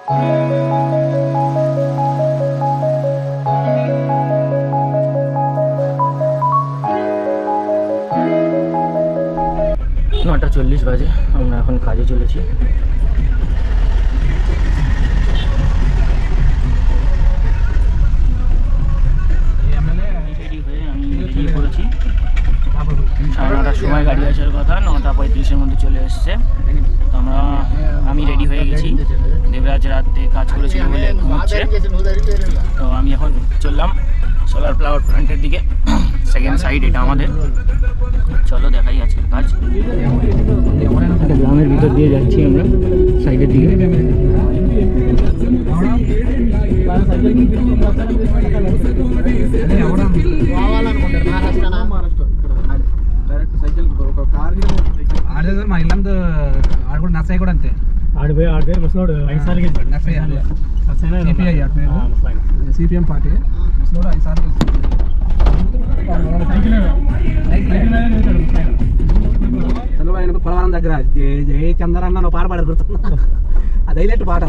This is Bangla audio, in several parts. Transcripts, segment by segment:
নটা 40 বাজে, আমরা এখন কাজে চলেছি। রেডি হয়ে আমি বেরিয়ে পড়েছি। 9:30টার সময় গাড়ি আসার কথা, 9:35-এর মধ্যে চলে এসছে। তো আমি রেডি হয়ে গেছি। দেবরাজ রাতে কাজ করেছিল বলে ঘুমোচ্ছে। তো আমি এখন চললাম সোলার ফ্লাওয়ার প্ল্যান্টের দিকে। সেকেন্ড সাইড এটা আমাদের। চলো দেখাই আজকের কাজ। একটা গ্রামের ভিতর দিয়ে যাচ্ছি আমরা সাইডের দিকে। నర్సయ్య కూడా అంతే ఆడిపోయి ముసలోడు 5 సార్లు గెలిచాడు. నర్సయ్య సిపిఎం పార్టీ ముసలోడు 5 సార్లు చంద్రబాబు పొలవరం దగ్గర జయ చంద్ర అన్న పాట పాడారు గుర్తున్నా. అది హైలైట్ పాట.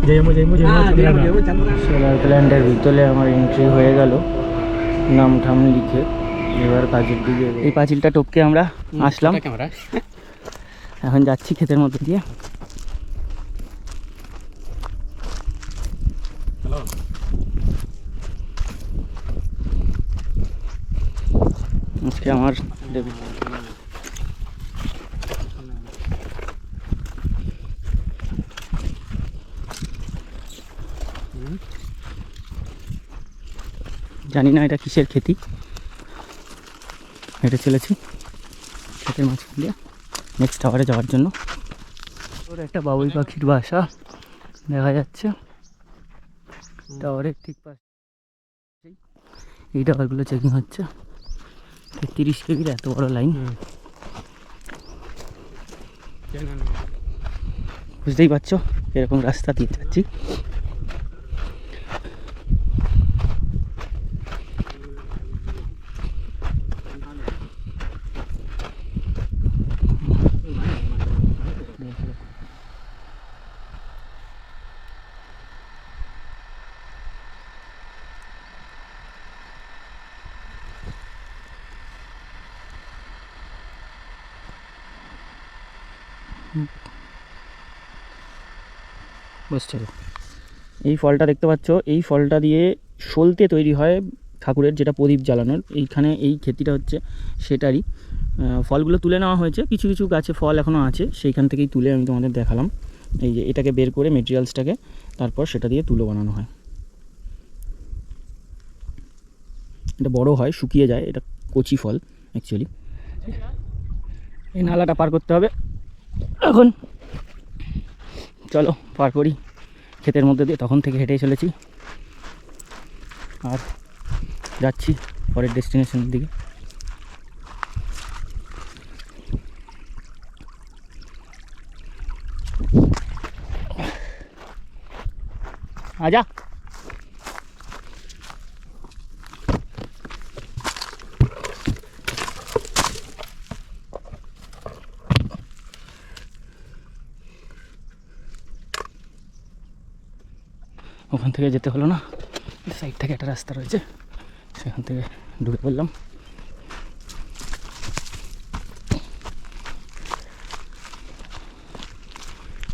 జయము జయము జయము చంద్ర। সোলার প্ল্যান্টের ভিতরে আমার এন্ট্রি হয়ে গেল নাম ঠাম লিখে। এবার কাজের দিকে এই পাঁচিলটা টপকে আমরা আসলাম। এখন যাচ্ছি ক্ষেতের মধ্যে দিয়ে। আজকে আমার জানি না এটা কিসের খেতি, হেঁটে চলেছি ক্ষেতের মাঝখান দিয়ে নেক্সট টাওয়ারে যাওয়ার জন্য। ওর একটা বাবুই পাখির বাসা দেখা যাচ্ছে টাওয়ারের ঠিক পাশে। এই টাওয়ারগুলো চেকিং হচ্ছে। 30 কেবির এত বড় লাইন, বুঝতেই পারছো এরকম রাস্তা দিয়ে যাচ্ছি। বস চলো। এই ফলটা দেখতে পাচ্ছ, এই ফলটা দিয়ে সলতে তৈরি হয় ঠাকুরের, যেটা প্রদীপ জ্বালানোর। এইখানে এই খেতিটা হচ্ছে সেটারই। ফলগুলো তুলে নেওয়া হয়েছে, কিছু কিছু গাছে ফল এখনও আছে, সেইখান থেকেই তুলে আমি তোমাদের দেখালাম। এই যে এটাকে বের করে মেটেরিয়ালসটাকে তারপর সেটা দিয়ে তুলো বানানো হয়। এটা বড় হয়, শুকিয়ে যায়, এটা কচি ফল অ্যাকচুয়ালি। এই নালাটা পার করতে হবে এখন, চলো পার করি ক্ষেতের মধ্যে দিয়ে। তখন থেকে হেঁটে চলেছি আর যাচ্ছি পরের ডেস্টিনেশনের দিকে। আজা ওখান থেকে যেতে হলো না, সাইড থেকে একটা রাস্তা রয়েছে, সেখান থেকে ঢুকে পড়লাম।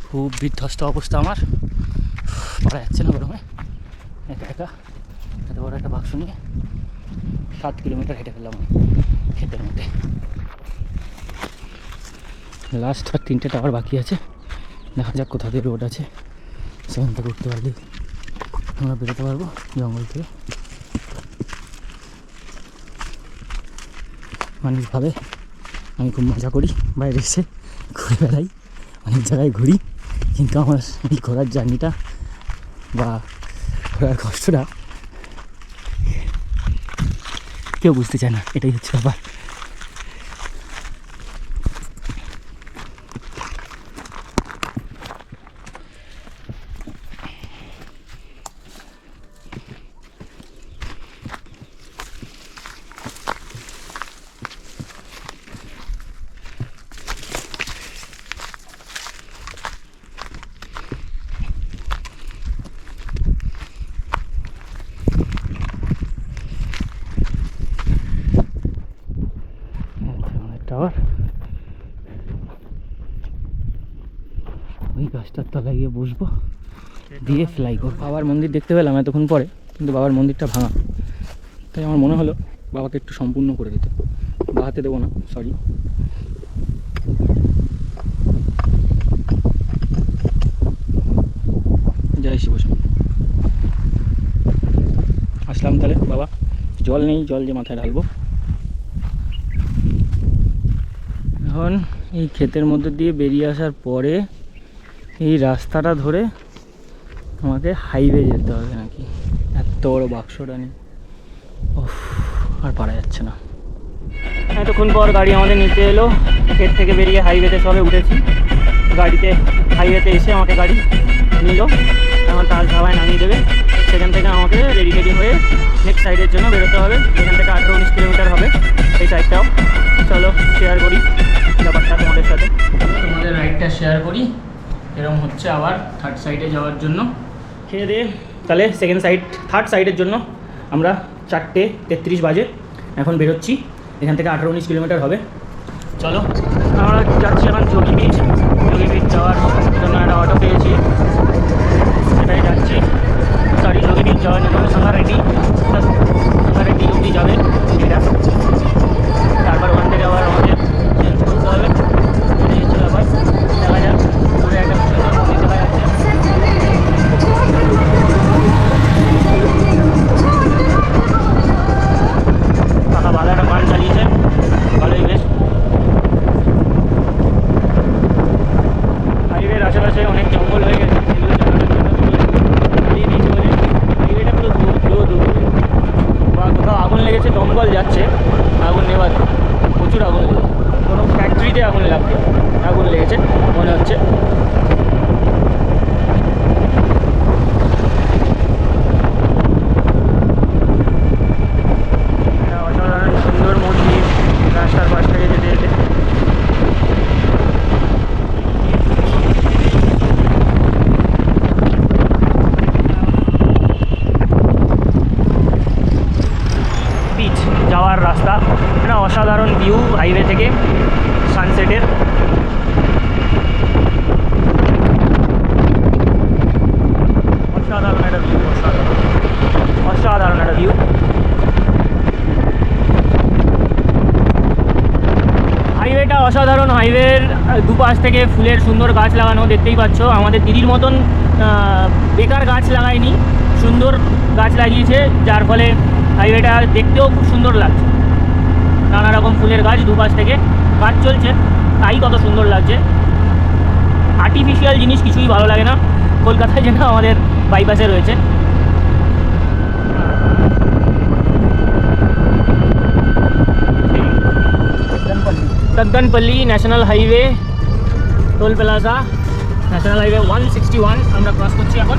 খুব বিধ্বস্ত অবস্থা আমার, পারা যাচ্ছে না গরমে। একা একা এত বড় একটা বাক্স নিয়ে 7 কিলোমিটার হেঁটে ফেললাম ক্ষেতের মধ্যে। লাস্ট আর 3টে টাওয়ার বাকি আছে, দেখা যাক কোথা দিয়ে রোড আছে, সেখান থেকে উঠতে পারলেই আমরা বেরোতে পারবো জঙ্গল থেকে। মানুষ ভাবে আমি খুব মজা করি, বাইরে এসে ঘুরে বেড়াই, অনেক জায়গায় ঘুরি, কিন্তু আমার এই ঘোরার জার্নিটা বা ঘোরার কষ্টটা কেউ বুঝতে চায় না, এটাই হচ্ছে ব্যাপার। গাছটার তলায় গিয়ে বসবো, দিয়ে ফ্লাই করবো। বাবার মন্দির দেখতে পেলাম এতক্ষণ পরে, কিন্তু বাবার মন্দিরটা ভাঙা, তাই আমার মনে হলো বাবাকে একটু সম্পূর্ণ করে দিতে। বাহাতে দেবো না, সরি। জয় শিব শম্ভু। আসলাম তাহলে বাবা, জল নেই, জল যে মাথায় ঢালবো। এখন এই ক্ষেতের মধ্যে দিয়ে বেরিয়ে আসার পরে এই রাস্তাটা ধরে আমাকে হাইওয়ে যেতে হবে নাকি, এত বড় বাক্সটা নেই, আর পারা যাচ্ছে না। এতক্ষণ পর গাড়ি আমাদের নিতে এলো, ক্ষেত থেকে বেরিয়ে হাইওয়েতে সবে উঠেছি। গাড়িতে হাইওয়েতে এসে আমাকে গাড়ি নিল, এখন তার ধাবায় নামিয়ে দেবে। সেখান থেকে আমাকে রেডি হয়ে নেক্সট সাইডের জন্য বেরোতে হবে। এখান থেকে 18-19 কিলোমিটার হবে এই সাইডটাও। চলো শেয়ার করি ব্যাপারটা তোমাদের সাথে, তোমাদের রাইডটা শেয়ার করি এরকম হচ্ছে। আবার থার্ড সাইডে যাওয়ার জন্য খেয়ে দিয়ে তাহলে থার্ড সাইডের জন্য আমরা 4:33 বাজে এখন বেরোচ্ছি। এখান থেকে 18-19 কিলোমিটার হবে। চলো আমরা যাচ্ছি এখন যোগী বিচ যাওয়ার জন্য একটা অটো পেয়েছি, সেটাই যাচ্ছি। যোগী বিচ যাওয়ার জন্য সাঙ্গারেড্ডি অবধি যাবে এটা, তারপর ওখান থেকে আবার আমাদের চেঞ্জ করতে হবে। আবার দেখা যাক, দূরে একটা সুন্দর মন্দির দেখা যাচ্ছে। কাকা ভালো একটা গান চালিয়েছে, ভালোই বেশ। হাইওয়ের আশেপাশে অনেক জঙ্গল হয়ে গেছে, সেগুলো চালানোর জন্য হাইওয়েটা পুরো ধুলো বা কোথাও আগুন লেগেছে, দমকল যাচ্ছে আগুন নেভাতে, প্রচুর আগুন লেগেছে। কোনো ফ্যাক্টরিতে আগুন লেগেছে মনে হচ্ছে। অসাধারণ সুন্দর মন্দির রাস্তার পাশ থেকে যেতে যেতে। বিচ যাওয়ার রাস্তা, একটা অসাধারণ ভিউ হাইওয়ে থেকে সানসেটের। অসাধারণ একটা ভিউ, অসাধারণ একটা ভিউ। হাইওয়েটা অসাধারণ, হাইওয়ের দুপাশ থেকে ফুলের সুন্দর গাছ লাগানো, দেখতেই পাচ্ছ। আমাদের দিদির মতন বেকার গাছ লাগায়নি, সুন্দর গাছ লাগিয়েছে, যার ফলে হাইওয়েটা দেখতেও খুব সুন্দর লাগছে। নানা রকম ফুলের গাছ দুপাশ থেকে, কাজ চলছে, তাই কত সুন্দর লাগছে। আর্টিফিশিয়াল জিনিস কিছুই ভালো লাগে না, কলকাতায় যেটা আমাদের বাইপাসে রয়েছে। Taddanapalli national highway, toll plaza, national highway 161 আমরা ক্রস করছি এখন।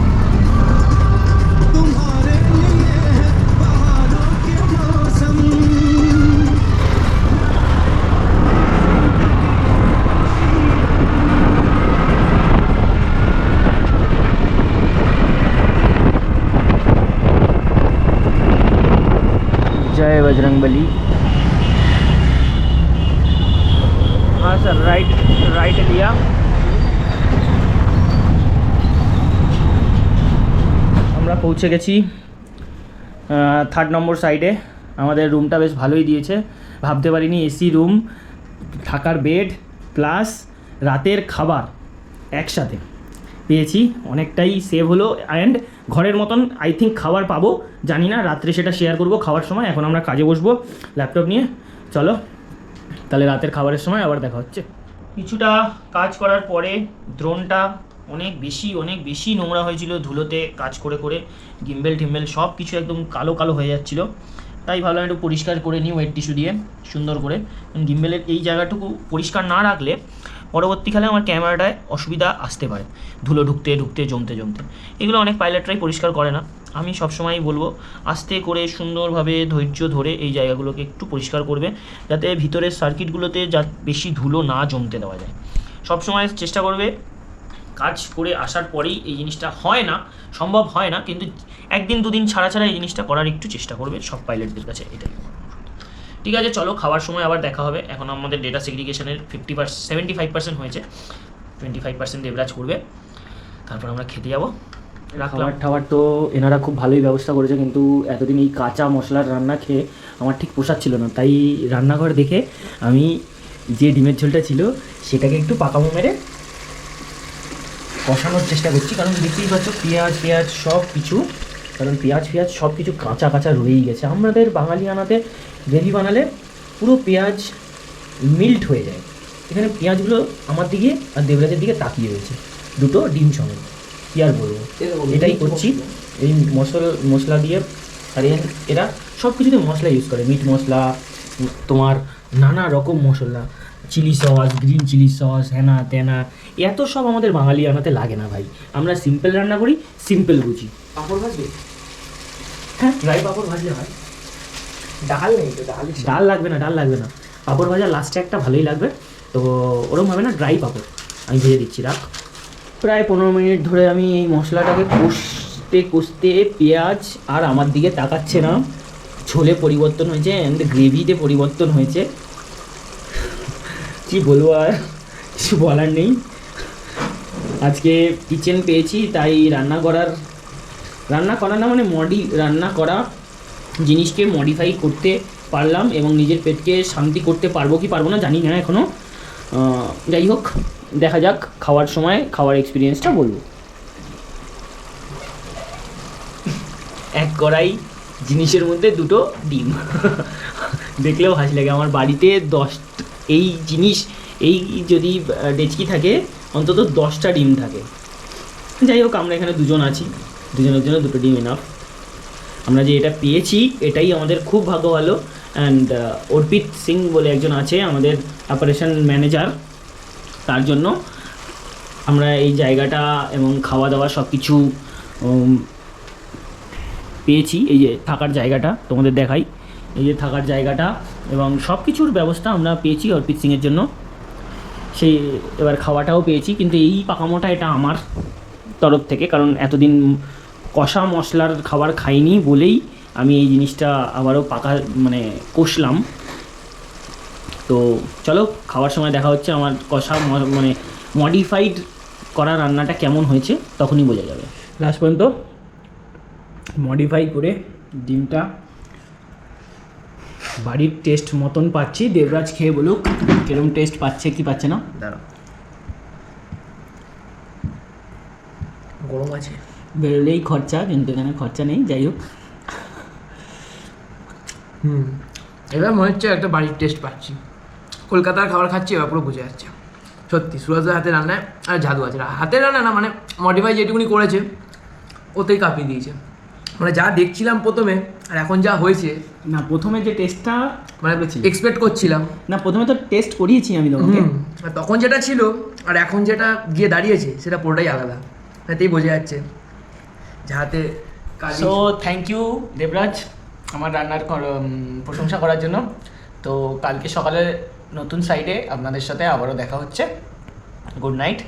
जय बजरंगबली। हाँ सर, राइट लिया। আমরা পৌঁছে গেছি 3rd নম্বর সাইডে। আমাদের রুমটা বেশ ভালোই দিয়েছে, ভাবতে পারিনি এসি রুম, থাকার বেড প্লাস রাতের খাবার একসাথে পেয়েছি। অনেকটাই সেভ হলো, অ্যান্ড ঘরের মতন আই থিঙ্ক খাবার পাবো, জানি না, রাত্রে সেটা শেয়ার করব খাওয়ার সময়। এখন আমরা কাজে বসবো ল্যাপটপ নিয়ে। চলো তাহলে রাতের খাবারের সময় আবার দেখা হচ্ছে। কিছুটা কাজ করার পরে ড্রোনটা অনেক বেশি নোংরা হয়েছিল ধুলোতে কাজ করে করে, গিম্বেল সব কিছু একদম কালো কালো হয়ে যাচ্ছিলো। তাই ভাবলাম একটু পরিষ্কার করে নিই ওয়েট টিস্যু দিয়ে সুন্দর করে। গিম্বেলের এই জায়গাটুকু পরিষ্কার না রাখলে পরবর্তীকালে আমার ক্যামেরাটায় অসুবিধা আসতে পারে, ধুলো ঢুকতে জমতে। এগুলো অনেক পাইলটরাই পরিষ্কার করে না। আমি সবসময়ই বলবো আস্তে করে সুন্দরভাবে ধৈর্য ধরে এই জায়গাগুলোকে একটু পরিষ্কার করবে, যাতে ভিতরের সার্কিটগুলোতে বেশি ধুলো না জমতে দেওয়া যায়। সবসময় চেষ্টা করবে, কাজ করে আসার পরেই এই জিনিসটা সম্ভব হয় না, কিন্তু একদিন দুদিন ছাড়া এই জিনিসটা করার একটু চেষ্টা করবে সব পাইলটদের কাছে, এটাই। ঠিক আছে, চলো খাওয়ার সময় আবার দেখা হবে। এখন আমাদের ডেটা সেগ্রিগেশনের 75% হয়েছে, 25% দেবরাজ করবে। তারপর আমরা খেতে যাবো। খাবার টাবার তো এনারা খুব ভালোই ব্যবস্থা করেছে, কিন্তু এতদিন এই কাঁচা মশলার রান্না খেয়ে আমার ঠিক পোষাচ্ছিল না, তাই রান্নাঘর দেখে আমি যে ডিমের ঝোলটা ছিল সেটাকে একটু পাকামো মেরে কষানোর চেষ্টা করছি। কারণ দেখতেই পাচ্ছ পেঁয়াজ সব কিছু, কারণ পেঁয়াজ সব কিছু কাঁচা কাঁচা রয়েই গেছে। আমাদের বাঙালিয়ানাতে গ্রেভি বানালে পুরো পেঁয়াজ মিল্ট হয়ে যায়। এখানে পেঁয়াজগুলো আমার দিকে আর দেবরাজের দিকে তাকিয়ে রয়েছে, দুটো ডিম সমেত। কী আর বলবো, এটাই করছি। এই মশলা দিয়ে, আর এরা সব কিছুতে মশলা ইউজ করে, মিট মশলা, তোমার নানা রকম মশলা, chilli sauce, green chilli sauce, হ্যানা ত্যানা, এত সব আমাদের বাঙালি আনাতে লাগে না ভাই। আমরা সিম্পল রান্না করি, সিম্পল বুঝি। পাঁপড় ভাজবে? হ্যাঁ, ড্রাই পাঁপড় ভাজলে হয়। ডাল নেই তো, ডাল লাগবে না। পাঁপড় ভাজা লাস্টে একটা ভালোই লাগবে, তো ওরকম হবে না, ড্রাই পাঁপড় আমি ভেজে দিচ্ছি। রাখ। প্রায় 15 মিনিট ধরে আমি এই মশলাটাকে কষতে পেঁয়াজ আর আমার দিকে তাকাচ্ছে না। ঝোলে পরিবর্তন হয়েছে অ্যান্ড গ্রেভিতে পরিবর্তন হয়েছে। কি বলবো, আর কিছু বলার নেই। আজকে কিচেন পেয়েছি, তাই রান্না করা না মানে রান্না করা জিনিসকে মডিফাই করতে পারলাম এবং নিজের পেটকে শান্তি করতে পারবো কি পারবো না জানি না এখনও। যাই হোক, দেখা যাক, খাওয়ার সময় খাওয়ার এক্সপিরিয়েন্সটা বলবো। এক কড়াই জিনিসের মধ্যে দুটো ডিম, দেখলেও হাসি লাগে। আমার বাড়িতে এই যদি ডেচকি থাকে অন্তত 10টা ডিম থাকে। যাই হোক, আমরা এখানে দুজন আছি, দুজনের জন্য দুটো ডিম এনাফ। আমরা যে এটা পেয়েছি এটাই আমাদের খুব ভাগ্য ভালো। অ্যান্ড অর্পিত সিং বলে একজন আছে আমাদের অপারেশন ম্যানেজার, তার জন্য আমরা এই জায়গাটা এবং খাওয়া দাওয়া সব কিছু পেয়েছি। এই যে থাকার জায়গাটা তোমাদের দেখাই, এই যে থাকার জায়গাটা এবং সব কিছুর ব্যবস্থা আমরা পেয়েছি অর্পিত সিংয়ের জন্য। সেই এবার খাওয়াটাও পেয়েছি, কিন্তু এই পাকামোটা এটা আমার তরফ থেকে, কারণ এতদিন কষা মশলার খাবার খাইনি বলেই আমি এই জিনিসটা আবারও কষলাম। তো চলো, খাওয়ার সময় দেখা হচ্ছে আমার কষা মডিফাইড করা রান্নাটা কেমন হয়েছে, তখনই বোঝা যাবে। লাস্ট পর্যন্ত মডিফাই করে ডিমটা বাড়ির টেস্ট মতন পাচ্ছি। দেবরাজ খেয়ে বলুক কিরকম টেস্ট পাচ্ছে কি পাচ্ছে না। দাঁড়াও, গরম আছে, বেরোলেই খরচা, কিন্তু এখানে খরচা নেই। যাই হোক, এবার মনে হচ্ছে একটা বাড়ির টেস্ট পাচ্ছি। কলকাতার খাবার খাচ্ছি, এবার পুরো বুঝে যাচ্ছে। সত্যি সুরাজদার হাতে রান্নায় আর জাদু আছে। হাতের রান্না না, মানে মডিফাই যেটুকুনি করেছে ওতেই কাঁপিয়ে দিয়েছে। মানে যা দেখছিলাম প্রথমে আর এখন যা হয়েছে না, প্রথমে যে টেস্টটা মানে এক্সপেক্ট করছিলাম না, প্রথমে তো টেস্ট করিয়েছি আমি তোমাকে, তখন যেটা ছিল আর এখন যেটা গিয়ে দাঁড়িয়েছে সেটা পুরোটাই আলাদা। এতেই বোঝা যাচ্ছে যাতে। সো থ্যাংক ইউ দেবরাজ আমার রান্নার প্রশংসা করার জন্য। তো কালকে সকালে নতুন সাইডে আপনাদের সাথে আবারও দেখা হচ্ছে। গুড নাইট,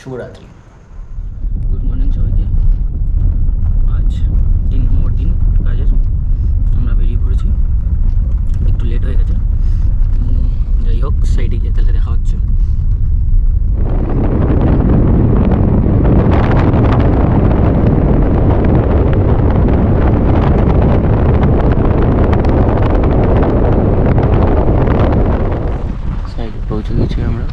শুভরাত্রি। গুড মর্নিং সবাইকে। আজ 3 নম্বর দিন কাজের, আমরা বেরিয়ে পড়েছি, একটু লেট হয়ে গেছে। যাই হোক, সাইডে গিয়ে তাহলে দেখা হচ্ছে। পৌঁছে গেছি আমরা।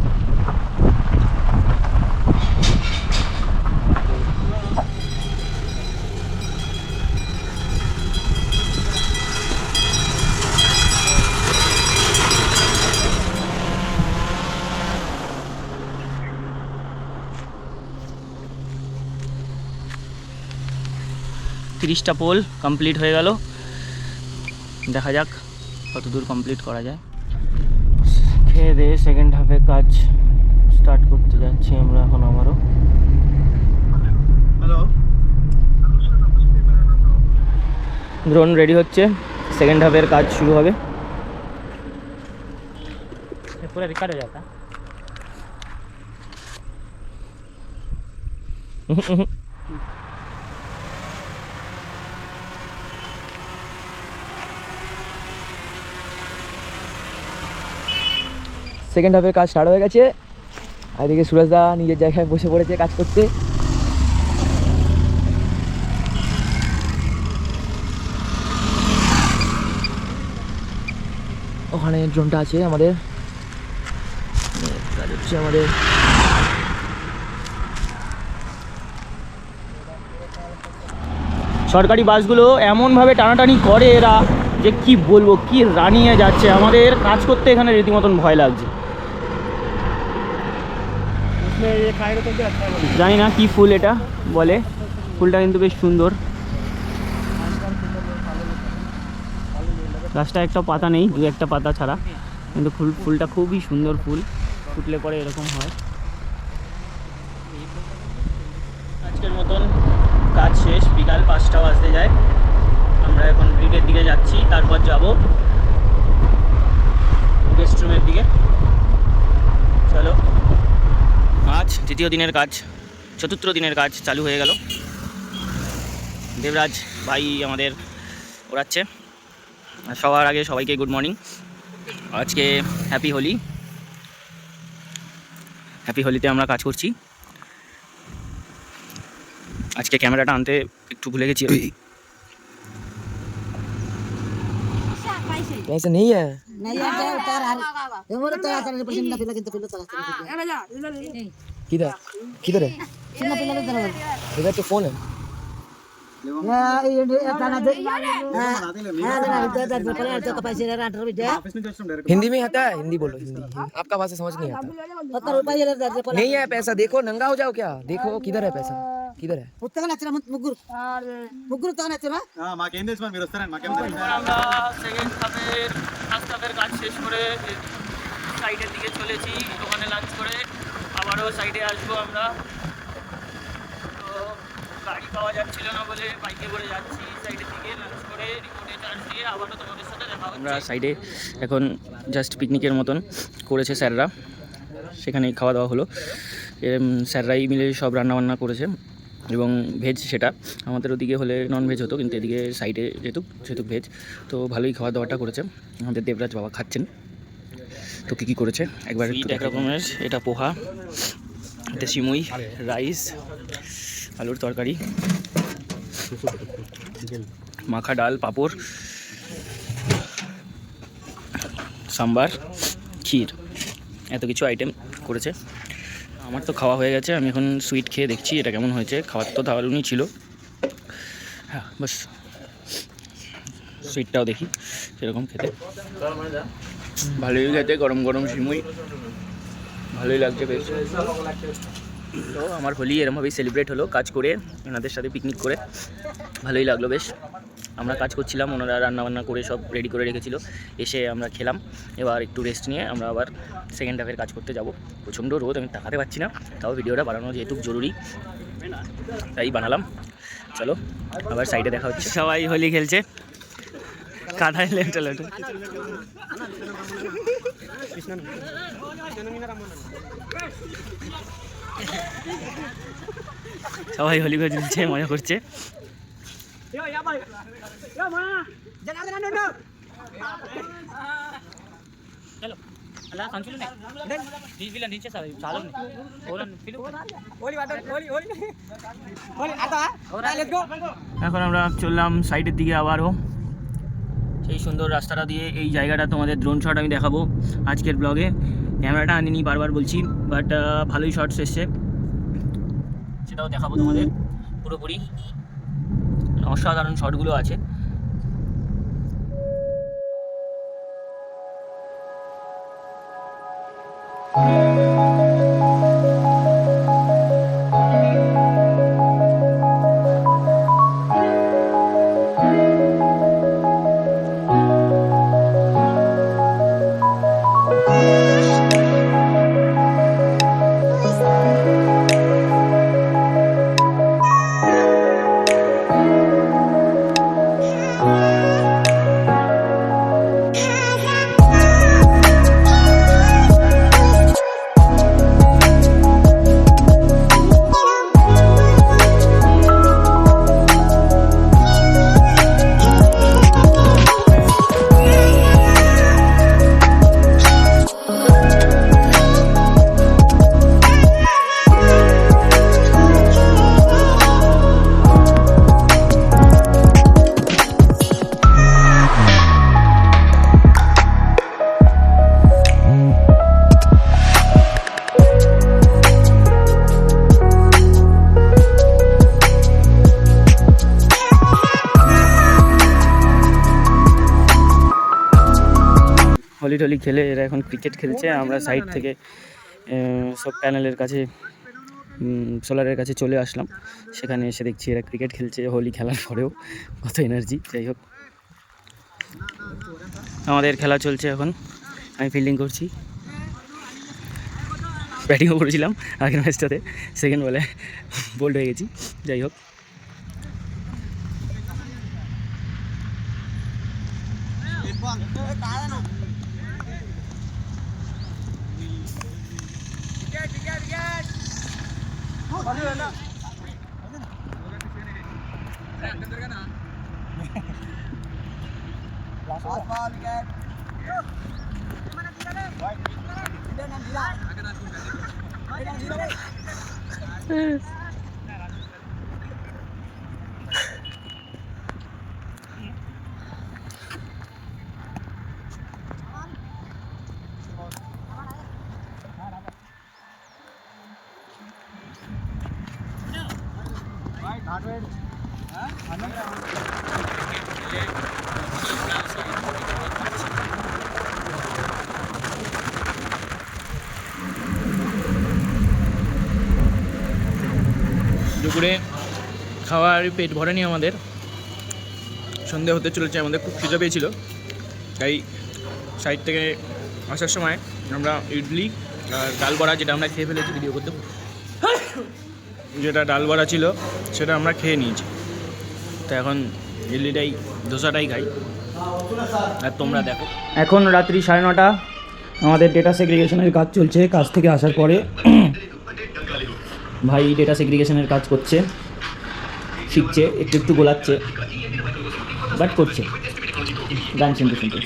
তিরিশটা পোল কমপ্লিট হয়ে গেল, দেখা যাক কত দূর কমপ্লিট করা যায়। খেয়ে দিয়ে সেকেন্ড হাফে কাজ স্টার্ট করতে যাচ্ছি আমরা এখন আমারও। হ্যালো, ড্রোন রেডি হচ্ছে, সেকেন্ড হাফের কাজ শুরু হবে। পুরো রিকভার হয়ে যাতা। সেকেন্ড হাফের কাজ স্টার্ট হয়ে গেছে। আর এদিকে সুরজদা নিজের জায়গায় বসে পড়েছে কাজ করতে। ওখানে ড্রোনটা আছে আমাদের, কাজ হচ্ছে আমাদের। সরকারি বাসগুলো এমনভাবে টানাটানি করে এরা যে কি বলবো, কি রানিয়ে যাচ্ছে। আমাদের কাজ করতে এখানে রীতিমতন ভয় লাগছে। জানি না কি ফুল এটা বলে, ফুলটা কিন্তু বেশ সুন্দর। গাছটা একটা পাতা নেই, দু একটা পাতা ছাড়া, কিন্তু ফুলটা খুবই সুন্দর ফুল, ফুটলে পরে এরকম হয়। আজকের মতন কাজ শেষ, বিকাল 5টা বাজতে যায়। আমরা এখন ব্রিডের দিকে যাচ্ছি, তারপর যাব গেস্ট রুমের দিকে। চলো, আজ তৃতীয় দিনের কাজ, চতুর্থ দিনের কাজ চালু হয়ে গেল। দেবরাজ ভাই আমাদের ওড়াচ্ছে। সবার আগে সবাইকে গুড মর্নিং। আজকে হ্যাপি হোলি। হ্যাপি হোলিতে আমরা কাজ করছি। আজকে ক্যামেরাটা আনতে একটু ভুলে গেছি। पैसा नहीं है किधर किधर है इधर तो फोन है हिंदी में आता है, हिंदी बोलो, हिंदी आपका भाषा समझ नहीं आता। नहीं है पैसा, देखो नंगा हो जाओ क्या, देखो किधर है पैसा, किधर है? কাজ শেষ করে সাইডের দিকে চলেছি, দোকানে লাঞ্চ করে আবারও সাইডে আসবো আমরা। তো গাড়ি পাওয়া যাচ্ছিল না বলে বাইকে করে যাচ্ছি সাইডের দিকে, লাঞ্চ করে রিমোটে চার্জ দিয়ে আবারও তোমাদের সাথে দেখা হচ্ছে। আমরা সাইডে এখন জাস্ট পিকনিকের মতন করেছে স্যাররা, সেখানেই খাওয়া দাওয়া হলো। স্যাররাই মিলে সব রান্নাবান্না করেছে এবং ভেজ, সেটা আমাদের ওদিকে হলে নন ভেজ হতো, কিন্তু এদিকে সাইডে যেহেতু ভেজ, তো ভালোই খাওয়া দাওয়াটা করেছে। আমাদের দেবরাজ বাবা খাচ্ছেন। তো কী কী করেছে একবার এক রকমের, এটা পোহা, এটা সিমুই, রাইস, আলুর তরকারি, মাখা ডাল, পাঁপড়, সাম্বার, ক্ষীর, এত কিছু আইটেম করেছে। আমার তো খাওয়া হয়ে গেছে, আমি এখন সুইট খেয়ে দেখছি এটা কেমন হয়েছে। খাওয়ার তো দারুণই ছিল, হ্যাঁ বাস সুইটটাও দেখি সেরকম খেতে ভালোই খেতে। গরম গরম সিমুই, ভালোই লাগছে বেশ। তো আমার হোলি এরমভাবেই সেলিব্রেট হলো, কাজ করে এনাদের সাথে পিকনিক করে ভালোই লাগলো বেশ। আমরা কাজ করছিলাম, ওনারা রান্নাবান্না করে সব রেডি করে রেখেছিল, এসে আমরা খেলাম। এবার একটু রেস্ট নিয়ে আমরা আবার সেকেন্ড হাফের কাজ করতে যাব। প্রচণ্ড রোদ, আমি তাকাতে পারছি না, তাও ভিডিওটা বানানো যেহেতু জরুরি তাই বানালাম। চলো আবার সাইডে দেখা হচ্ছে। সবাই হোলি খেলছে, কাঁথায় লেটে লেটে। সবাই হোলি খেলছে, মজা করছে। এখন আমরা চললাম সাইডের দিকে আবারও, সেই সুন্দর রাস্তাটা দিয়ে। এই জায়গাটা তোমাদের ড্রোন শট আমি দেখাবো আজকের ব্লগে। ক্যামেরাটা আনিনি, বারবার বলছি, বাট ভালোই শটস এসছে, সেটাও দেখাবো তোমাদের পুরোপুরি। অসাধারণ শটগুলো আছে। হোলি টোলি খেলে এরা এখন ক্রিকেট খেলছে। আমরা সাইড থেকে সব প্যানেলের কাছে সোলারের কাছে চলে আসলাম। সেখানে এসে দেখছি এরা ক্রিকেট খেলছে হোলি খেলার পরেও, কত এনার্জি। যাই হোক, আমাদের খেলা চলছে এখন। আমি ফিল্ডিং করছি, ব্যাটিংও করেছিলাম আগের ম্যাচটাতে, সেকেন্ড বলে বোল্ড হয়ে গেছি। যাই হোক, দুপুরে খাওয়ার পেট ভরেনি আমাদের, সন্ধে হতে চলেছে, আমাদের খুব খিদে পেয়েছিল। তাই সাইড থেকে আসার সময় আমরা ইডলি আর ডাল বড়া, যেটা আমরা খেয়ে ফেলেছি ভিডিও করতে, যেটা ডাল বড়া ছিল সেটা আমরা খেয়ে নিয়েছি। তো এখন ইডলিটাই ধোসাটাই খাই। আর তোমরা দেখো, এখন রাত্রি 9:30, আমাদের ডেটা সেগ্রিগেশনের কাজ চলছে। কাজ থেকে আসার পরে ভাই ডেটা সেগ্রিগেশনের কাজ করছে, শিখছে, একটু একটু গোলাচ্ছে, বাট করছে গান শুনতে শুনতে।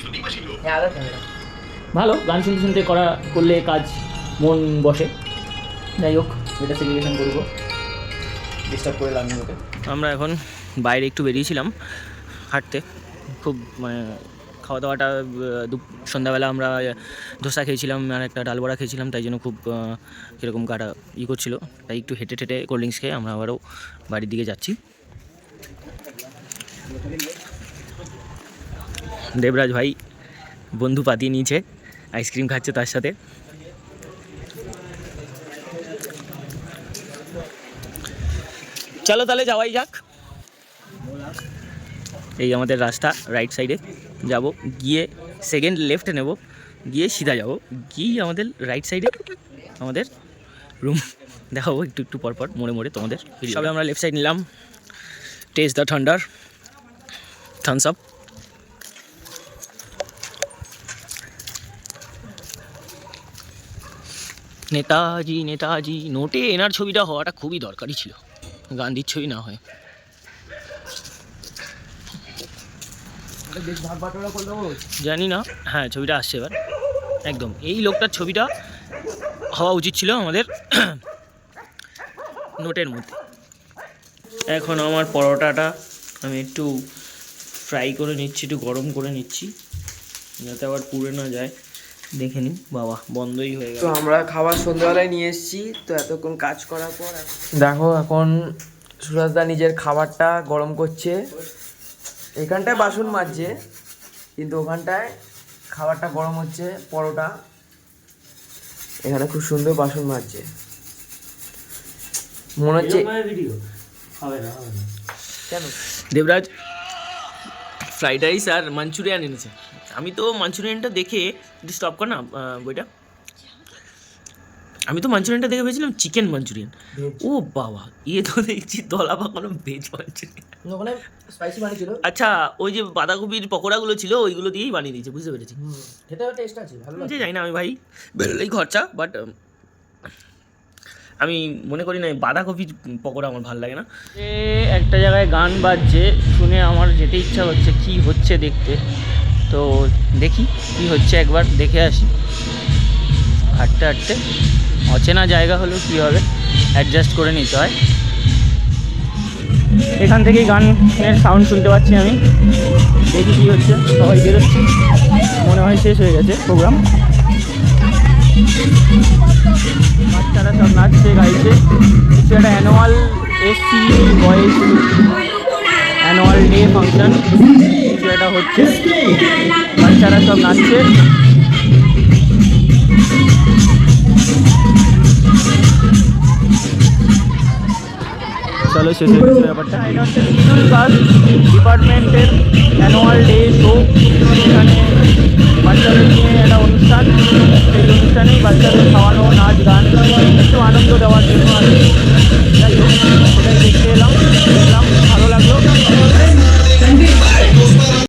ভালো, গান শুনতে শুনতে করলে কাজ মন বসে। যাই হোক, ডেটা সেগ্রিগেশন করবো, ডিস্টার্ব করে লাভ নেই ওকে। আমরা এখন বাইরে একটু বেরিয়েছিলাম হাঁটতে। খুব মানে খাওয়া দাওয়াটা সন্ধ্যাবেলা আমরা ধোসা খেয়েছিলাম আর একটা ডাল বড়া খেয়েছিলাম, তাই জন্য খুব কীরকম কাটা করছিল। তাই একটু হেঁটে ঠেটে কোল্ড ড্রিঙ্কস খেয়ে আমরা আবারও বাড়ির দিকে যাচ্ছি। দেবরাজ ভাই বন্ধু পাতিয়ে নিয়েছে, আইসক্রিম খাচ্ছে তার সাথে। চলো তাহলে যাওয়াই যাক। এই আমাদের রাস্তা, রাইট সাইডে যাব, গিয়ে সেকেন্ড লেফটে নেব, গিয়ে সিধা যাব, গিয়ে আমাদের রাইট সাইডে আমাদের রুম দেখাবো একটু একটু পরপর মোড়ে মোড়ে তোমাদের। সবে আমরা লেফট সাইড নিলাম, taste the thunder Thums Up. Netaji Netaji, নোটে এনার ছবিটা হওয়াটা খুবই দরকারি ছিল, গান্ধীর ছবি না হয়। জানি না, হ্যাঁ ছবিটা আসছে এবার। একদম এই লোকটার ছবিটা হওয়া উচিত ছিল আমাদের নোটের মধ্যে। এখন আমার পরোটাটা আমি একটু ফ্রাই করে নিচ্ছি, একটু গরম করে নিচ্ছি, যাতে আবার পুড়ে না যায়। দেখে নিন, বাবা বন্ধই হয়ে গেল। তো আমরা খাবার সন্ধ্যাবেলায় নিয়ে এসেছি। তো এতক্ষণ কাজ করার পর দেখো এখন সুরাজদা নিজের খাবারটা গরম করছে। এখানটায় বাসন মাজছে, কিন্তু ওখানটায় খাবারটা গরম হচ্ছে, পরোটা। এখানে খুব সুন্দর বাসন মাজছে, মনে হচ্ছে। কেন দেবরাজ ফ্রাইড রাইস আর মাঞ্চুরিয়ান এনেছে। আমি তো মাঞ্চুরিয়ানটা দেখে স্টপ কর না বইটা, আমি তো মাঞ্চুরিয়ানটা দেখে ভেবেছিলাম চিকেন মাঞ্চুরিয়ান। ও বাবা, ইয়ে তো দেখছি দলা পাকানো ভেজ মাঞ্চুরিয়ান। ওখানে স্পাইসি বানিয়েছিল। আচ্ছা, ওই যে বাঁধাকপির পকোড়াগুলো ছিল ওইগুলো দিয়েই বানিয়ে দিয়েছে, বুঝতে পেরেছি। খেতে টেস্ট আছে, ভালো যে জানি না আমি, ভাই বেরোলেই খরচা। বাট আমি মনে করি না বাঁধাকপির পকোড়া আমার ভালো লাগে না। একটা জায়গায় গান বাজছে, শুনে আমার যেতে ইচ্ছা হচ্ছে, কি হচ্ছে দেখতে। তো দেখি কি হচ্ছে, একবার দেখে আসি। হাঁটতে হাঁটতে অচেনা জায়গা হলেও কী হবে, অ্যাডজাস্ট করে নিতে হয়। এখান থেকেই গানের সাউন্ড শুনতে পাচ্ছি আমি। দেখি কী হচ্ছে, সবাই বেরোচ্ছি, মনে হয় শেষ হয়ে গেছে প্রোগ্রাম। বাচ্চারা সব নাচছে গাইছে, কিছু একটা annual SC boys annual day function কিছু একটা হচ্ছে, বাচ্চারা সব নাচছে। চলো শেষ হয়ে গেছে ব্যাপারটা। এটা হচ্ছে শিডিউল কাস্ট ডিপার্টমেন্টের অ্যানুয়াল ডে শো। এখানে বাচ্চাদের নিয়ে একটা অনুষ্ঠান, সেই অনুষ্ঠানেই বাচ্চাদের খাওয়ানো, নাচ গান, একটু আনন্দ দেওয়ার জন্য আর কি। যাই হোক, সেটাই দেখতে এলাম।